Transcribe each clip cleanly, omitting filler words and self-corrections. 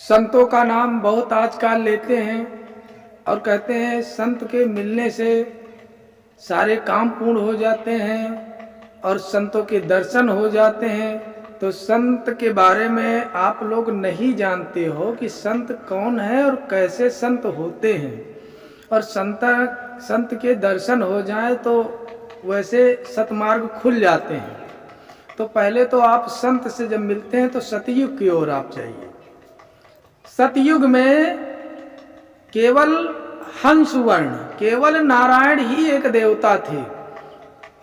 संतों का नाम बहुत आजकल लेते हैं और कहते हैं संत के मिलने से सारे काम पूर्ण हो जाते हैं और संतों के दर्शन हो जाते हैं। तो संत के बारे में आप लोग नहीं जानते हो कि संत कौन है और कैसे संत होते हैं, और संत के दर्शन हो जाए तो वैसे सतमार्ग खुल जाते हैं। तो पहले तो आप संत से जब मिलते हैं तो सतयुग की ओर आप जाइए। सतयुग में केवल हंसवर्ण, केवल नारायण ही एक देवता थे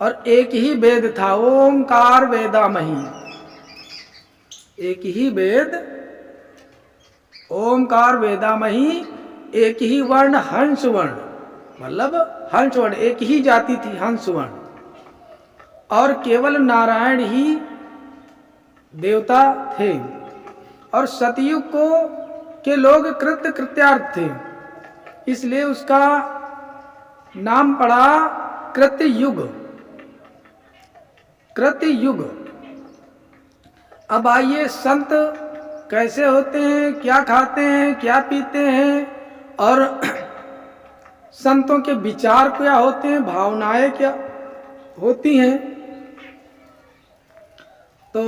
और एक ही वेद था, ओंकार वेदामही। एक ही वेद, ओंकार वेदामही, एक ही वर्ण हंसवर्ण, मतलब हंसवर्ण, एक ही जाति थी हंसवर्ण, और केवल नारायण ही देवता थे। और सतयुग को के लोग कृत्य कृत्यार्थ थे, इसलिए उसका नाम पड़ा कृत्य युग। कृत्य युग। अब आइए, संत कैसे होते हैं, क्या खाते हैं, क्या पीते हैं, और संतों के विचार क्या होते हैं, भावनाएं क्या होती हैं। तो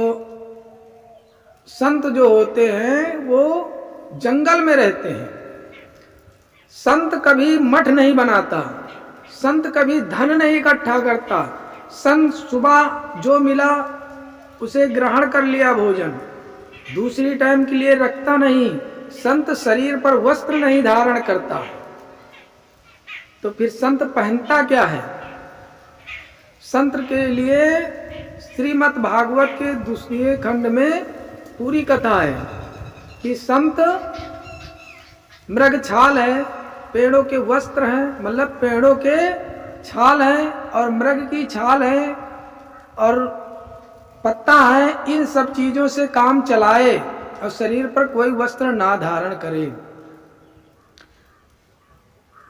संत जो होते हैं वो जंगल में रहते हैं। संत कभी मठ नहीं बनाता, संत कभी धन नहीं इकट्ठा करता। संत सुबह जो मिला उसे ग्रहण कर लिया भोजन, दूसरी टाइम के लिए रखता नहीं। संत शरीर पर वस्त्र नहीं धारण करता। तो फिर संत पहनता क्या है? संत के लिए श्रीमद् भागवत के दूसरे खंड में पूरी कथा है कि संत मृग छाल है, पेड़ों के वस्त्र हैं, मतलब पेड़ों के छाल हैं और मृग की छाल है और पत्ता है, इन सब चीजों से काम चलाए और शरीर पर कोई वस्त्र ना धारण करे।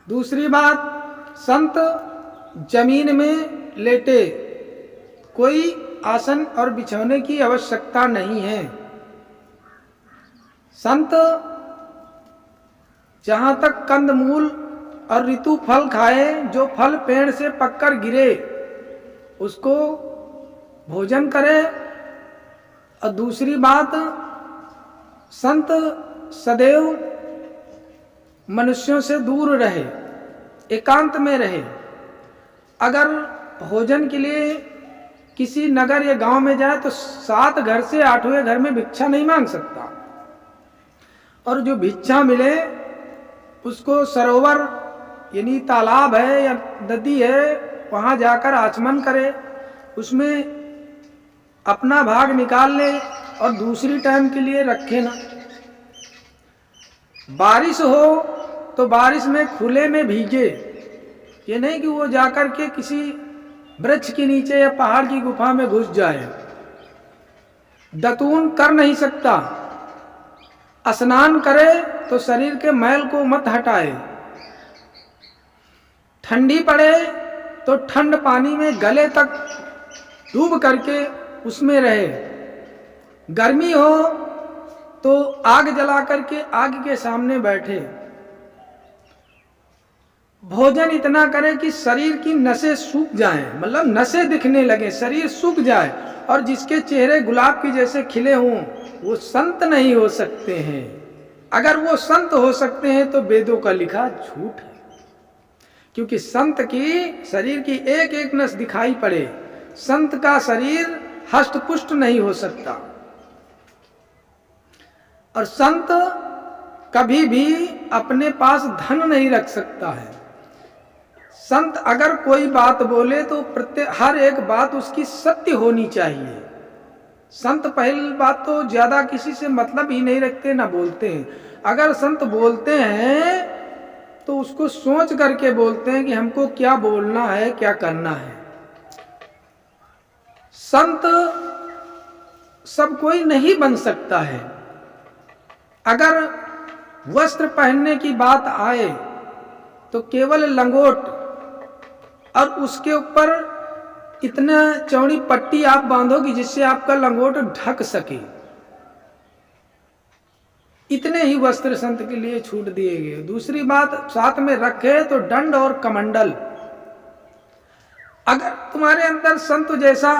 दूसरी बात, संत जमीन में लेटे, कोई आसन और बिछौने की आवश्यकता नहीं है। संत जहां तक कंदमूल और ऋतु फल खाए, जो फल पेड़ से पककर गिरे उसको भोजन करे। और दूसरी बात, संत सदैव मनुष्यों से दूर रहे, एकांत में रहे। अगर भोजन के लिए किसी नगर या गांव में जाए तो 7 घर से 8वें घर में भिक्षा नहीं मांग सकता, और जो भिक्षा मिले उसको सरोवर यानी तालाब है या नदी है वहां जाकर आचमन करे, उसमें अपना भाग निकाल ले और दूसरी टाइम के लिए रखे ना। बारिश हो तो बारिश में खुले में भीगे, ये नहीं कि वो जाकर के किसी वृक्ष के नीचे या पहाड़ की गुफा में घुस जाए। दतून कर नहीं सकता, स्नान करे तो शरीर के मैल को मत हटाए। ठंडी पड़े तो ठंड पानी में गले तक डूब करके उसमें रहे। गर्मी हो तो आग जला करके आग के सामने बैठे। भोजन इतना करे कि शरीर की नसें सूख जाएं, मतलब नसें दिखने लगे, शरीर सूख जाए, और जिसके चेहरे गुलाब के जैसे खिले हों वो संत नहीं हो सकते हैं। अगर वो संत हो सकते हैं तो वेदों का लिखा झूठ है, क्योंकि संत की शरीर की एक एक नस दिखाई पड़े। संत का शरीर हष्ट पुष्ट नहीं हो सकता। और संत कभी भी अपने पास धन नहीं रख सकता है। संत अगर कोई बात बोले तो हर एक बात उसकी सत्य होनी चाहिए। संत पहली बात तो ज्यादा किसी से मतलब ही नहीं रखते, ना बोलते हैं। अगर संत बोलते हैं तो उसको सोच करके बोलते हैं कि हमको क्या बोलना है, क्या करना है। संत सब कोई नहीं बन सकता है। अगर वस्त्र पहनने की बात आए तो केवल लंगोट और उसके ऊपर इतना चौड़ी पट्टी आप बांधोगी जिससे आपका लंगोट ढक सके, इतने ही वस्त्र संत के लिए छूट दिए गए। दूसरी बात, साथ में रखे तो दंड और कमंडल। अगर तुम्हारे अंदर संत जैसा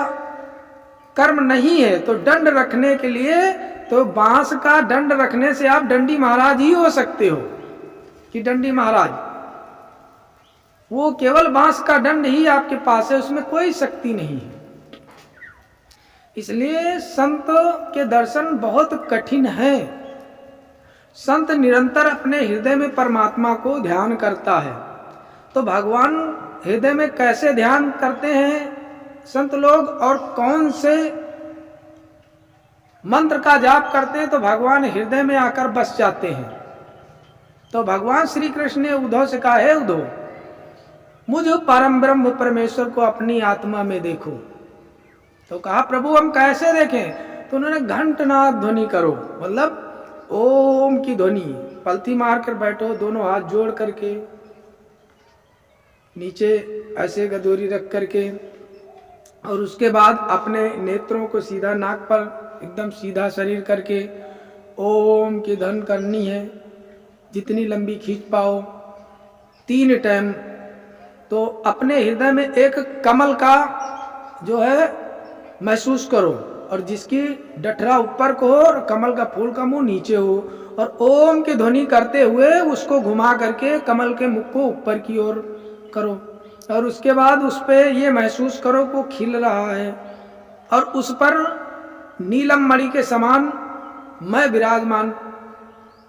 कर्म नहीं है तो दंड रखने के लिए तो बांस का दंड रखने से आप दंडी महाराज ही हो सकते हो कि दंडी महाराज, वो केवल बांस का दंड ही आपके पास है, उसमें कोई शक्ति नहीं है। इसलिए संत के दर्शन बहुत कठिन है। संत निरंतर अपने हृदय में परमात्मा को ध्यान करता है। तो भगवान हृदय में कैसे ध्यान करते हैं संत लोग और कौन से मंत्र का जाप करते हैं? तो भगवान हृदय में आकर बस जाते हैं। तो भगवान श्री कृष्ण ने उद्धव से कहा, है उद्धव, मुझ परम ब्रह्म परमेश्वर को अपनी आत्मा में देखो। तो कहा, प्रभु हम कैसे देखें? तो उन्होंने घंटनाद ध्वनि करो, मतलब ओम की ध्वनि, पलथी मार कर बैठो, दोनों हाथ जोड़ करके, नीचे ऐसे गदोरी रख करके, और उसके बाद अपने नेत्रों को सीधा नाक पर एकदम सीधा शरीर करके ओम की ध्वनि करनी है, जितनी लंबी खींच पाओ, 3 टाइम। तो अपने हृदय में एक कमल का जो है महसूस करो, और जिसकी डठरा ऊपर को हो और कमल का फूल का मुंह नीचे हो, और ओम की ध्वनि करते हुए उसको घुमा करके कमल के मुख को ऊपर की ओर करो, और उसके बाद उस पे ये महसूस करो को खिल रहा है, और उस पर नीलम मणि के समान मैं विराजमान,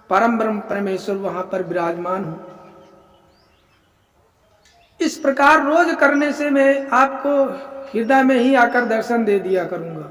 परम ब्रह्म परमेश्वर वहां पर विराजमान हूं। इस प्रकार रोज करने से मैं आपको हृदय में ही आकर दर्शन दे दिया करूंगा।